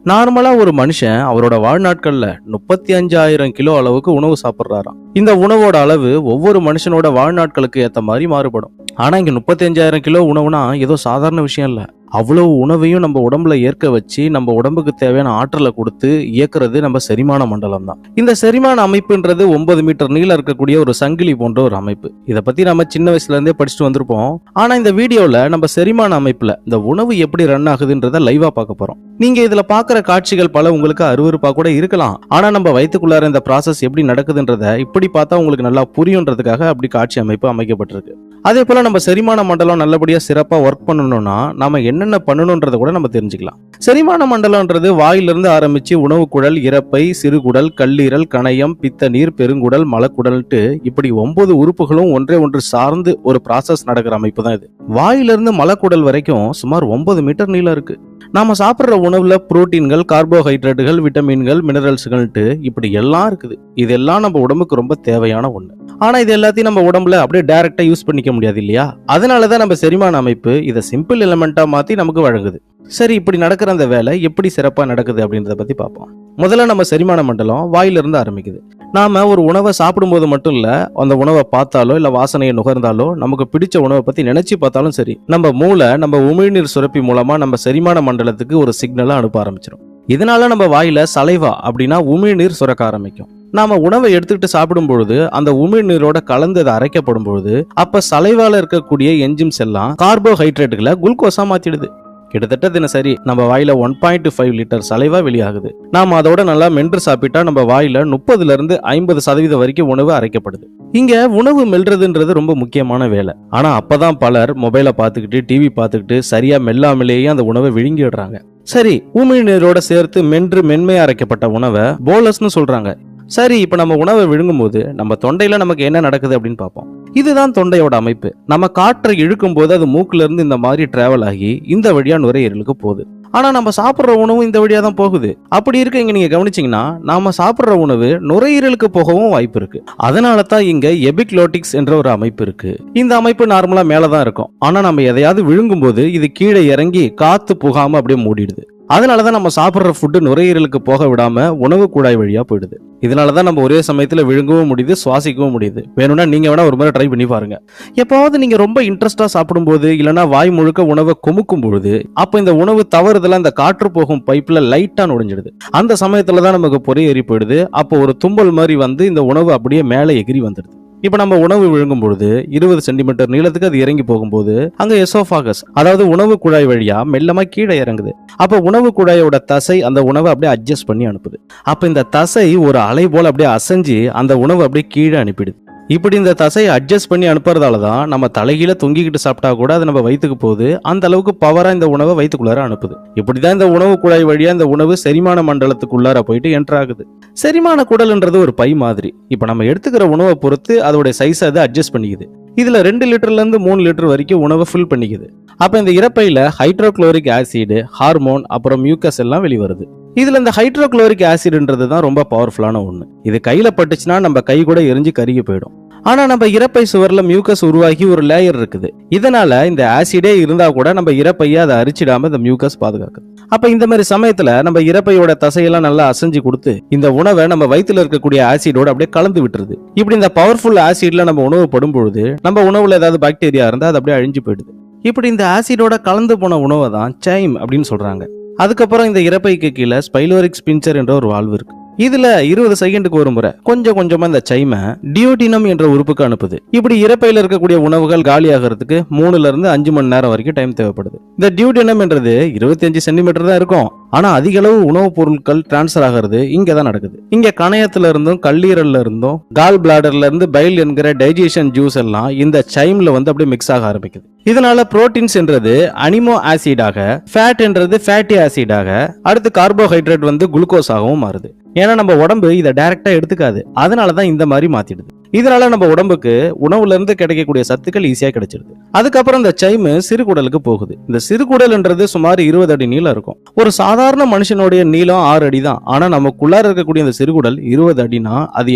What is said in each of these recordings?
நார்மலா ஒரு மனுஷன் அவரோட வாழ்நாட்கள்ல 35,000 கிலோ அளவுக்கு உணவு சாப்பிடுறாராம். இந்த உணவோட அளவு ஒவ்வொரு மனுஷனோட வாழ்நாட்களுக்கு ஏத்த மாதிரி மாறுபடும். ஆனா இங்க 35,000 கிலோ உணவுனா ஏதோ சாதாரண விஷயம் இல்ல. அவ்வளவு உணவையும் நம்ம உடம்புல ஏற்க வச்சு நம்ம உடம்புக்கு தேவையான ஆற்றலை கொடுத்து இயக்குறது நம்ம செரிமான மண்டலம் தான். இந்த செரிமான அமைப்புன்றது 9 மீட்டர் நீளம் இருக்கக்கூடிய ஒரு சங்கிலி போன்ற ஒரு அமைப்பு. இதை பத்தி நம்ம சின்ன வயசுல இருந்தே படிச்சுட்டு வந்திருப்போம். ஆனா இந்த வீடியோல நம்ம செரிமான அமைப்புல இந்த உணவு எப்படி ரன் ஆகுதுன்றத லைவா பார்க்க போறோம். நீங்க இதுல பாக்குற காட்சிகள் பல உங்களுக்கு அருவருப்பா கூட இருக்கலாம். ஆனா நம்ம வயிற்றுக்குள்ளார இந்த ப்ராசஸ் எப்படி நடக்குதுன்றத இப்படி பார்த்தா உங்களுக்கு நல்லா புரியுன்றதுக்காக அப்படி காட்சி அமைப்பு அமைக்கப்பட்டிருக்கு. அதே போல நம்ம செரிமான மண்டலம் நல்லபடியா சிறப்பா ஒர்க் பண்ணணும்னா நாம என்னென்ன பண்ணணும்ன்றத கூட நம்ம தெரிஞ்சுக்கலாம். செரிமான மண்டலம்ன்றது வாயிலிருந்து ஆரம்பிச்சு உணவு குழல், இரைப்பை, சிறுகுடல், கல்லீரல், கணையம், பித்த நீர், பெருங்குடல், மலக்குடல்ட்டு இப்படி 9 உறுப்புகளும் ஒன்றே ஒன்று சார்ந்து ஒரு ப்ராசஸ் நடக்கிற அமைப்பு தான் இது. வாயிலிருந்து மலக்குடல் வரைக்கும் சுமார் 9 மீட்டர் நீளம் இருக்கு. நாம சாப்பிடுற உணவுல புரோட்டீன்கள், கார்போஹைட்ரேட்டுகள், விட்டமின்கள், மினரல்ஸ்கள்ட்டு இப்படி எல்லாம் இருக்குது. இதெல்லாம் நம்ம உடம்புக்கு ரொம்ப தேவையான ஒண்ணு. ஆனா இது எல்லாத்தையும் நம்ம உடம்புல அப்படியே டைரக்டா யூஸ் பண்ணிக்க முடியாது இல்லையா? அதனாலதான் நம்ம செரிமான அமைப்பு இதை சிம்பிள் எலிமெண்டா மாத்தி நமக்கு வழங்குது. சரி, இப்படி நடக்கிற அந்த வேலை எப்படி சிறப்பா நடக்குது அப்படின்றத பத்தி பார்ப்போம். முதல்ல நம்ம செரிமான மண்டலம் வாயிலிருந்து ஆரம்பிக்குது. நாம ஒரு உணவை சாப்பிடும்போது மட்டும் இல்ல, அந்த உணவை பார்த்தாலோ இல்ல வாசனையை நுகர்ந்தாலோ நமக்கு பிடிச்ச உணவை பத்தி நினைச்சு பார்த்தாலும் சரி, நம்ம மூளை நம்ம உமிழ்நீர் சுரப்பி மூலமா நம்ம செரிமான மண்டலத்துக்கு ஒரு சிக்னலை அனுப்ப ஆரம்பிச்சிடும். இதனால நம்ம வாயில சலைவா அப்படின்னா உமிழ்நீர் சுரக்க ஆரம்பிக்கும். நாம உணவை எடுத்துக்கிட்டு சாப்பிடும் பொழுது அந்த உமிழ்நீரோட கலந்து அதை அரைக்கப்படும் பொழுது அப்ப சலைவால இருக்கக்கூடிய என்ஜிம்ஸ் எல்லாம் கார்போஹைட்ரேட்டுகளை குளுக்கோஸா மாத்திடுது. கிட்டத்தட்ட தினசரி நம்ம வாயில 1.5 லிட்டர் சலைவா வெளியாகுது. நாம அதோட நல்லா மென்று சாப்பிட்டா நம்ம வாயில 30% வரைக்கும் உணவு அரைக்கப்படுது. இங்க உணவு மெல்றதுன்றது ரொம்ப முக்கியமான வேலை. ஆனா அப்பதான் பலர் மொபைலை பார்த்துக்கிட்டு டிவி பார்த்துக்கிட்டு சரியா மெல்லாமலேயே அந்த உணவை விழுங்கிடுறாங்க. சரி, உமிழ்நீரோட சேர்த்து மென்று மென்மையா அரைக்கப்பட்ட உணவை போலஸ்னு சொல்றாங்க. சரி, இப்ப நம்ம உணவை விழுங்கும் போது நம்ம தொண்டையில நமக்கு என்ன நடக்குது அப்படின்னு பார்ப்போம். இதுதான் தொண்டையோட அமைப்பு. நம்ம காற்றை இழுக்கும் போது அது மூக்குல இருந்து இந்த மாதிரி டிராவல் ஆகி இந்த வழியா நுரையீரலுக்கு போகுது. ஆனா நம்ம சாப்பிடுற உணவு இந்த வழியா தான் போகுது. அப்படி இருக்க இங்க நீங்க கவனிச்சீங்கன்னா நாம சாப்பிடுற உணவு நுரையீரலுக்கு போகவும் வாய்ப்பு இருக்கு. அதனால தான் இங்க எபிக்லோட்டிக்ஸ் என்ற ஒரு அமைப்பு இருக்கு. இந்த அமைப்பு நார்மலா மேலதான் இருக்கும். ஆனா நம்ம எதையாவது விழுங்கும் போது இது கீழே இறங்கி காத்து புகாம அப்படியே மூடிடுது. அதனாலதான் நம்ம சாப்பிடுற ஃபுட்டு நுரையீரலுக்கு போக விடாம உணவு குழாய் வழியா போயிடுது. இதனாலதான் நம்ம ஒரே சமயத்துல விழுங்கவும் முடியுது, சுவாசிக்கவும் முடியுது. வேணும்னா நீங்க வேணா ஒரு முறை ட்ரை பண்ணி பாருங்க. எப்பாவது நீங்க ரொம்ப இன்ட்ரெஸ்டா சாப்பிடும் போது இல்லைன்னா வாய் முழுக்க உணவை கொமுக்கும் பொழுது அப்ப இந்த உணவு தவறுதலா இந்த காற்று போகும் பைப்ல லைட்டா நுழைஞ்சிடுது. அந்த சமயத்துலதான் நமக்கு பொறி ஏறி போயிடுது. அப்போ ஒரு தும்பல் மாதிரி வந்து இந்த உணவு அப்படியே மேலே எகிரி வந்துடுது. இப்ப நம்ம உணவு விழுங்கும் பொழுது 20 சென்டிமீட்டர் நீளத்துக்கு அது இறங்கி போகும்போது அங்க எசோஃபாகஸ் அதாவது உணவு குழாய் வழியா மெல்லமா கீழே இறங்குது. அப்ப உணவு குழாயோட தசை அந்த உணவை அப்படியே அட்ஜஸ்ட் பண்ணி அனுப்புது. அப்ப இந்த தசை ஒரு அலை போல அப்படியே அசைஞ்சு அந்த உணவு அப்படியே கீழே அனுப்பிடுது. இப்படி இந்த தசையை அட்ஜஸ்ட் பண்ணி அனுப்புறதாலதான் நம்ம தலைகீழ தொங்கிக்கிட்டு சாப்பிட்டா கூட அது நம்ம வயிற்றுக்கு போகுது. அந்த அளவுக்கு பவரா இந்த உணவை வயிற்றுக்குள்ளார அனுப்புது. இப்படிதான் இந்த உணவு குழாய் வழியா இந்த உணவு செரிமான மண்டலத்துக்குள்ளார போயிட்டு என்டர் ஆகுது. செரிமான குடல்ன்றது ஒரு பை மாதிரி. இப்ப நம்ம எடுத்துக்கிற உணவை பொறுத்து அதோட சைஸ் அதை அட்ஜஸ்ட் பண்ணிக்குது. இதுல 2 லிட்டர்ல இருந்து 3 லிட்டர் வரைக்கும் உணவை ஃபில் பண்ணிக்குது. அப்ப இந்த இரைப்பையில ஹைட்ரோகுளோரிக் ஆசிட், ஹார்மோன், அப்புறம் மியூக்கஸ் எல்லாம் வெளிவருது. இதுல இந்த ஹைட்ரோகுளோரிக் ஆசிட்ன்றது தான் ரொம்ப பவர்ஃபுல்லான ஒண்ணு. இது கையில பட்டுச்சுன்னா நம்ம கை கூட எரிஞ்சு கருகி போயிடும். ஆனா நம்ம இரைப்பை சுவர்ல மியூக்கஸ் உருவாகி ஒரு லேயர் இருக்குது. இதனால இந்த ஆசிடே இருந்தா கூட நம்ம இரைப்பையை அதை அரிச்சிடாம இந்த மியூக்கஸ் பாதுகாக்குது. அப்ப இந்த மாதிரி சமயத்துல நம்ம இரைப்பையோட தசையெல்லாம் நல்லா அசைஞ்சு கொடுத்து இந்த உணவை நம்ம வயிற்றுல இருக்கக்கூடிய ஆசிடோட அப்படியே கலந்து விட்டுருது. இப்படி இந்த பவர்ஃபுல் ஆசிட்ல நம்ம உணவு படும் பொழுது நம்ம உணவுல ஏதாவது பாக்டீரியா இருந்தா அது அப்படியே அழிஞ்சு போயிடுது. இப்படி இந்த ஆசிடோட கலந்து போன உணவை தான் சைம் அப்படின்னு சொல்றாங்க. அதுக்கப்புறம் இந்த இரைப்பைக்கு கீழே ஸ்பைலோரிக் ஸ்பின்ச்சர் என்ற ஒரு வால்வு இருக்கு. இதுல 20 செகண்டுக்கு ஒரு முறை கொஞ்சம் கொஞ்சமா இந்த சைமை டியோடினம் என்ற உறுப்புக்கு அனுப்புது. இப்படி இரைப்பையில இருக்கக்கூடிய உணவுகள் காலியாகிறதுக்கு 3 இருந்து 5 மணி நேரம் வரைக்கும் டைம் தேவைப்படுது. இந்த டியோடினம் என்றது 25 சென்டிமீட்டர் தான் இருக்கும். ஆனா அதிக அளவு உணவுப் பொருட்கள் டிரான்ஸ்பர் ஆகிறது இங்கதான் நடக்குது. இங்க கணையத்துல இருந்தும் கல்லீரல்ல இருந்தும் கால் பிளாடர்ல இருந்து பைல் என்கிற டைஜஷன் ஜூஸ் எல்லாம் இந்த சைம்ல வந்து அப்படியே மிக்ஸ் ஆக ஆரம்பிக்குது. இதனால புரோட்டீன்ஸ் என்றது அனிமோ ஆசிடாக, ஃபேட் என்றது ஃபேட்டி ஆசிடாக, அடுத்து கார்போஹைட்ரேட் வந்து குளுக்கோஸாகவும் மாறுது. ஏன்னா நம்ம உடம்பு இதை டைரக்டா எடுத்துக்காது. அதனாலதான் இந்த மாதிரி மாத்திடுது. இதனால நம்ம உடம்புக்கு உணவுல இருந்து கிடைக்கக்கூடிய சத்துக்கள் ஈஸியா கிடைச்சிருது. அதுக்கப்புறம் இந்த சைமு சிறுகுடலுக்கு போகுது. இந்த சிறுகுடல்ன்றது சுமார் 20 அடி நீளம் இருக்கும். ஒரு சாதாரண மனுஷனுடைய நீளம் 6 அடி தான். ஆனா நமக்குள்ளார இருக்கக்கூடிய இந்த சிறுகுடல் 20 அடினா அது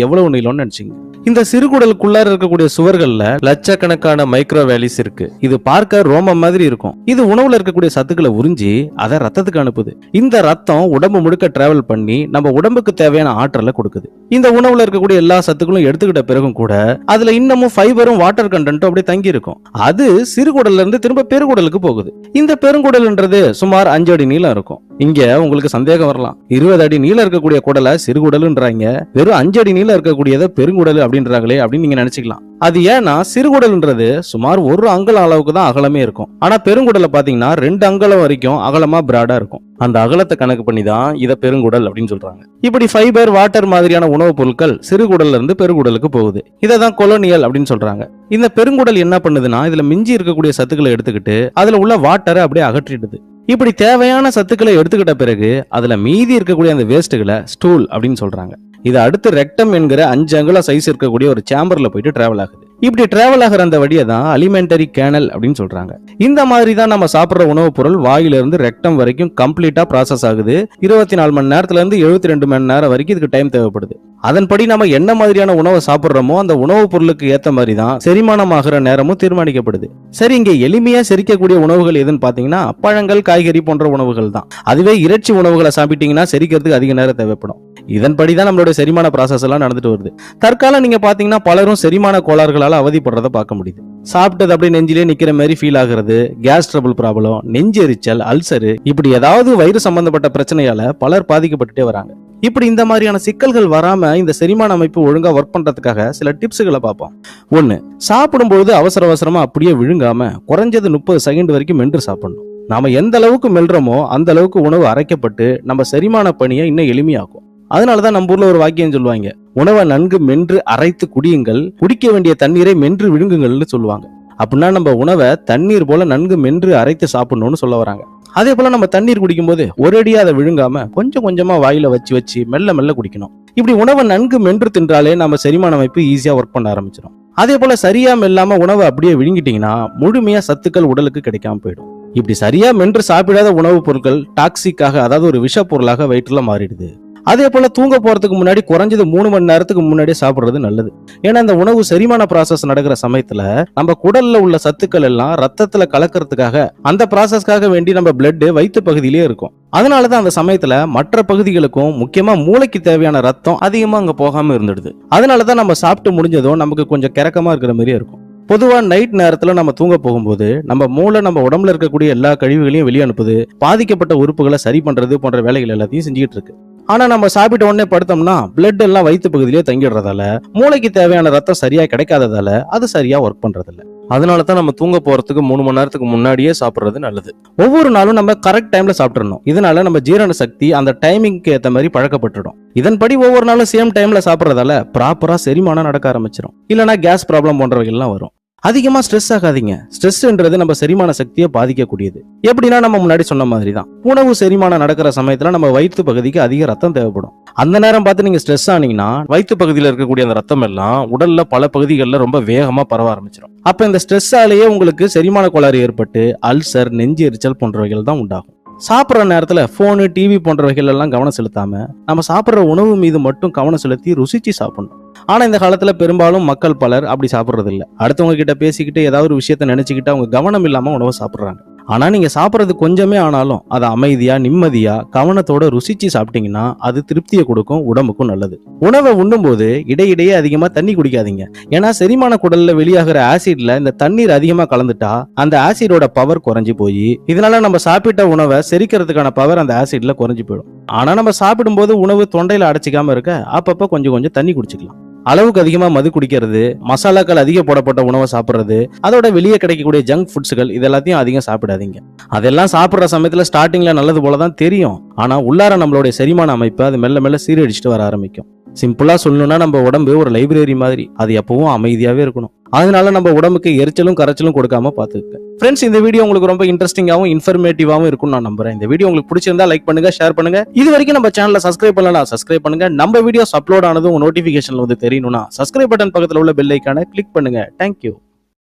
எவ்வளவு நீளம்னு நினைச்சீங்க? இந்த சிறுகுடலுக்குள்ளார இருக்கக்கூடிய சுவர்கள்ல லட்சக்கணக்கான மைக்ரோவேலிஸ் இருக்கு. இது பார்க்க ரோமம் மாதிரி இருக்கும். இது உணவுல இருக்கக்கூடிய சத்துக்களை உறிஞ்சி அதை ரத்தத்துக்கு அனுப்புது. இந்த ரத்தம் உடம்பு முழுக்க டிராவல் பண்ணி நம்ம உடம்புக்கு தேவையான ஆற்றலை கொடுக்குது. இந்த உணவுல இருக்கக்கூடிய எல்லா சத்துக்களும் எடுத்துக்கிட்ட பிறகும் கூட அதுல இன்னமும் ஃபைபரும் வாட்டர் கண்டென்ட்டும் அப்படியே தங்கி இருக்கும். அது சிறுகுடல்ல இருந்து திரும்ப பெருங்குடலுக்கு போகுது. இந்த பெருங்குடல்ன்றது சுமார் 5 அடி நீளம் இருக்கும். இங்க உங்களுக்கு சந்தேகம் வரலாம், 20 அடி நீளம் இருக்கக்கூடிய குடலை சிறுகுடல்ன்றாங்க, வெறும் 5 அடி நீளம் இருக்கக்கூடியதை பெருங்குடல் அப்படின்றாங்களே அப்படின்னு நீங்க நினைச்சுக்கலாம். அது ஏன்னா சிறுகுடல்ன்றது சுமார் 1 அங்குலம் அளவுக்கு தான் அகலமே இருக்கும். ஆனா பெருங்குடலை பாத்தீங்கன்னா 2 அங்குலம் வரைக்கும் அகலமா பிராடா இருக்கும். அந்த அகலத்தை கணக்கு பண்ணி தான் இதை பெருங்குடல் அப்படின்னு சொல்றாங்க. இப்படி ஃபைபர் வாட்டர் மாதிரியான உணவுப் பொருட்கள் சிறுகுடல்ல இருந்து பெருங்குடலுக்கு போகுது. இதை தான் கொலோனியல் அப்படின்னு சொல்றாங்க. இந்த பெருங்குடல் என்ன பண்ணுதுன்னா இதுல மிஞ்சி இருக்கக்கூடிய சத்துக்களை எடுத்துக்கிட்டு அதுல உள்ள வாட்டரை அப்படியே அகற்றிடுது. இப்படி தேவையான சத்துக்களை எடுத்துக்கிட்ட பிறகு அதுல மீதி இருக்கக்கூடிய அந்த வேஸ்ட்டுகளை ஸ்டூல் அப்படின்னு சொல்றாங்க. இது அடுத்து ரெக்டம் என்கிற 5 அங்குல சைஸ் இருக்கக்கூடிய ஒரு சேம்பர்ல போயிட்டு டிராவல் ஆகுது. இப்படி டிராவல் ஆகிற அந்த வழியை தான் அலிமெண்டரி கேனல் அப்படின்னு சொல்றாங்க. இந்த மாதிரி தான் நம்ம சாப்பிடுற உணவுப் பொருள் வாயிலிருந்து ரெக்டம் வரைக்கும் கம்ப்ளீட்டா ப்ராசஸ் ஆகுது. 24 மணி நேரத்துல இருந்து 72 மணி நேரம் வரைக்கும் இதுக்கு டைம் தேவைப்படுது. அதன்படி நம்ம என்ன மாதிரியான உணவை சாப்பிடுறோமோ அந்த உணவுப் பொருளுக்கு ஏத்த மாதிரி தான் செரிமானம் ஆகிற நேரமும் தீர்மானிக்கப்படுது. சரி, இங்க எளிமையா செரிக்கக்கூடிய உணவுகள் எதுன்னு பாத்தீங்கன்னா பழங்கள், காய்கறி போன்ற உணவுகள் தான். அதுவே இறைச்சி உணவுகளை சாப்பிட்டீங்கன்னா செரிக்கிறதுக்கு அதிக நேரம் தேவைப்படும். இதன்படி தான் நம்மளுடைய செரிமான ப்ராசஸ் எல்லாம் நடந்துட்டு வருது. தற்காலம் நீங்க பாத்தீங்கன்னா பலரும் செரிமான கோளாறுகளால அவதிப்படுறத பார்க்க முடியுது. சாப்பிட்டது அப்படியே நெஞ்சிலே நிக்கிற மாதிரி ஃபீல் ஆகுறது, கேஸ் ட்ரபிள் ப்ராப்ளம், நெஞ்சு எரிச்சல், அல்சரு, இப்படி ஏதாவது வயிறு சம்பந்தப்பட்ட பிரச்சனையால பலர் பாதிக்கப்பட்டுட்டே வராங்க. இப்படி இந்த மாதிரியான சிக்கல்கள் வராம இந்த செரிமான அமைப்பு ஒழுங்கா ஒர்க் பண்றதுக்காக சில டிப்ஸ்களை பார்ப்போம். 1, சாப்பிடும்போது அவசர அவசரமா அப்படியே விழுங்காம குறைஞ்சது 30 செகண்ட் வரைக்கும் மென்று சாப்பிடணும். நாம எந்த அளவுக்கு மெல்றோமோ அந்த அளவுக்கு உணவு அரைக்கப்பட்டு நம்ம செரிமான பணியை இன்னும் எளிமையாக்கும். அதனாலதான் நம்ம ஊர்ல ஒரு வாக்கியம் சொல்லுவாங்க, உணவை நன்கு மென்று அரைத்து குடியுங்கள், குடிக்க வேண்டிய தண்ணீரை மென்று விழுங்குங்கள்னு சொல்லுவாங்க. அப்படின்னா நம்ம உணவை தண்ணீர் போல நன்கு மென்று அரைத்து சாப்பிடணும்னு சொல்ல வராங்க. அதே போல நம்ம தண்ணீர் குடிக்கும் போது ஒரேடியா அதை விழுங்காம கொஞ்சம் கொஞ்சமா வாயில வச்சு மெல்ல மெல்ல குடிக்கணும். இப்படி உணவை நன்கு மென்று தின்றாலே நம்ம செரிமான அமைப்பு ஈஸியா ஒர்க் பண்ண ஆரம்பிச்சிடும். அதே போல சரியா மெல்லாம உணவை அப்படியே விழுங்கிட்டீங்கன்னா முழுமையா சத்துக்கள் உடலுக்கு கிடைக்காம போயிடும். இப்படி சரியா மென்று சாப்பிடாத உணவுப் பொருட்கள் டாக்ஸிக்காக, அதாவது ஒரு விஷ பொருளாக வயிற்றுல மாறிடுது. அதே போல தூங்க போறதுக்கு முன்னாடி குறைஞ்சது 3 மணி நேரத்துக்கு முன்னாடியே சாப்பிடுறது நல்லது. ஏன்னா இந்த உணவு செரிமான ப்ராசஸ் நடக்கிற சமயத்துல நம்ம குடல்ல உள்ள சத்துக்கள் எல்லாம் ரத்தத்துல கலக்கிறதுக்காக, அந்த ப்ராசஸ்க்காக வேண்டி நம்ம பிளட் வயிற்று பகுதியிலே இருக்கும். அதனாலதான் அந்த சமயத்துல மற்ற பகுதிகளுக்கும் முக்கியமா மூளைக்கு தேவையான ரத்தம் அதிகமா அங்க போகாம இருந்துடுது. அதனாலதான் நம்ம சாப்பிட்டு முடிஞ்சதும் நமக்கு கொஞ்சம் கிறக்கமா இருக்கிற மாதிரியே இருக்கும். பொதுவா நைட் நேரத்துல நம்ம தூங்க போகும்போது நம்ம மூளை நம்ம உடம்புல இருக்கக்கூடிய எல்லா கழிவுகளையும் வெளியே அனுப்புது, பாதிக்கப்பட்ட உறுப்புகளை சரி பண்றது போன்ற வேலைகள் எல்லாத்தையும் செஞ்சுக்கிட்டு இருக்கு. ஆனா நம்ம சாப்பிட்ட உடனே படுத்தோம்னா பிளட் எல்லாம் வயிற்று பகுதியிலே தங்கிடுறதால மூளைக்கு தேவையான ரத்தம் சரியா கிடைக்காததால அது சரியா ஒர்க் பண்றது இல்ல. அதனாலதான் நம்ம தூங்க போறதுக்கு 3 மணி நேரத்துக்கு முன்னாடியே சாப்பிடுறது நல்லது. ஒவ்வொரு நாளும் நம்ம கரெக்ட் டைம்ல சாப்பிடணும். இதனால நம்ம ஜீரண சக்தி அந்த டைமிங்க்கு ஏத்த மாதிரி பழக்கப்பட்டுடும். இதன்படி ஒவ்வொரு நாளும் சேம் டைம்ல சாப்பிடுறதால ப்ராப்பரா செரிமானம் நடக்க ஆரம்பிச்சிடும். இல்லைன்னா கேஸ் ப்ராப்ளம் போன்றவைகள்லாம் வரும். அதிகமா ஸ்ட்ரெஸ் ஆகாதீங்க. ஸ்ட்ரெஸ்ன்றது நம்ம செரிமான சக்தியை பாதிக்கக்கூடியது. எப்படின்னா நம்ம முன்னாடி சொன்ன மாதிரி தான், உணவு செரிமானம் நடக்கிற சமயத்துல நம்ம வயிற்று பகுதிக்கு அதிக ரத்தம் தேவைப்படும். அந்த நேரம் பார்த்து நீங்க ஸ்ட்ரெஸ் ஆனீங்கன்னா வயிற்று பகுதியில் இருக்கக்கூடிய அந்த ரத்தம் எல்லாம் உடல்ல பல பகுதிகளில் ரொம்ப வேகமா பரவ ஆரம்பிச்சிடும். அப்ப இந்த ஸ்ட்ரெஸ்ஸாலேயே உங்களுக்கு செரிமான கோளாறு ஏற்பட்டு அல்சர், நெஞ்சு எரிச்சல் போன்றவைகள் தான் உண்டாகும். சாப்பிட்ற நேரத்துல போனு, டிவி போன்றவைகள் எல்லாம் கவனம் செலுத்தாம நம்ம சாப்பிட்ற உணவு மீது மட்டும் கவனம் செலுத்தி ருசிச்சு சாப்பிடணும். ஆனா இந்த காலத்துல பெரும்பாலும் மக்கள் பலர் அப்படி சாப்பிடுறது இல்ல. அடுத்தவங்க கிட்ட பேசிக்கிட்டு ஏதாவது ஒரு விஷயத்த நினைச்சுக்கிட்டு அவங்க கவனம் இல்லாம உணவு சாப்பிடுறாங்க. ஆனா நீங்க சாப்பிட்றது கொஞ்சமே ஆனாலும் அதை அமைதியா, நிம்மதியா, கவனத்தோட ருசிச்சு சாப்பிட்டீங்கன்னா அது திருப்தியை கொடுக்கும், உடம்புக்கும் நல்லது. உணவை உண்ணும் போது இடையிடையே அதிகமா தண்ணி குடிக்காதீங்க. ஏன்னா செரிமான குடல்ல வெளியாகிற ஆசிட்ல இந்த தண்ணீர் அதிகமா கலந்துட்டா அந்த ஆசிடோட பவர் குறைஞ்சு போய் இதனால நம்ம சாப்பிட்ட உணவை செரிக்கிறதுக்கான பவர் அந்த ஆசிட்ல குறைஞ்சு போயிடும். ஆனா நம்ம சாப்பிடும் போது உணவு தொண்டையில அடைச்சிக்காம இருக்க அப்பப்ப கொஞ்சம் கொஞ்சம் தண்ணி குடிச்சுக்கலாம். அளவுக்கு அதிகமா மது குடிக்கிறது, மசாலாக்கள் அதிக போடப்பட்ட உணவை சாப்பிடுறது, அதோட வெளியே கிடைக்கக்கூடிய ஜங்க் ஃபுட்ஸ்கள் இதெல்லாத்தையும் அதிகம் சாப்பிடாதீங்க. அதெல்லாம் சாப்பிடுற சமயத்துல ஸ்டார்டிங்ல நல்லது போலதான் தெரியும். ஆனா உள்ளார நம்மளுடைய செரிமான அமைப்பு அது மெல்ல மெல்ல சீரடிச்சுட்டு வர ஆரம்பிக்கும். சிம்பிளா சொல்லணும்னா நம்ம உடம்பு ஒரு லைப்ரரி மாதிரி, அது எப்பவும் அமைதியாவே இருக்கணும். அதனால நம்ம உடம்புக்கு எரிச்சலும் கரைச்சலும் கொடுக்காம பாத்துக்க. ஃப்ரெண்ட்ஸ், இந்த வீடியோ உங்களுக்கு ரொம்ப இன்ட்ரெஸ்டிங்காவும் இன்ஃபர்மேட்டிவாவும் இருக்கும் நான் நம்புறேன். இந்த வீடியோ உங்களுக்கு பிடிச்சிருந்தா லைக் பண்ணுங்க, ஷேர் பண்ணுங்க. இது வரைக்கும் நம்ம சேனலை சப்ஸ்கிரைப் பண்ணலாம், சப்ஸ்கிரைப் பண்ணுங்க. நம்ம வீடியோஸ் அப்லோட் ஆனதும் நோட்டிபிகேஷன்ல வந்து தெரியணும்னா சப்ஸ்கிரைப் பட்டன் பக்கத்துல உள்ள பெல் ஐகானை கிளிக் பண்ணுங்க. தேங்க்யூ.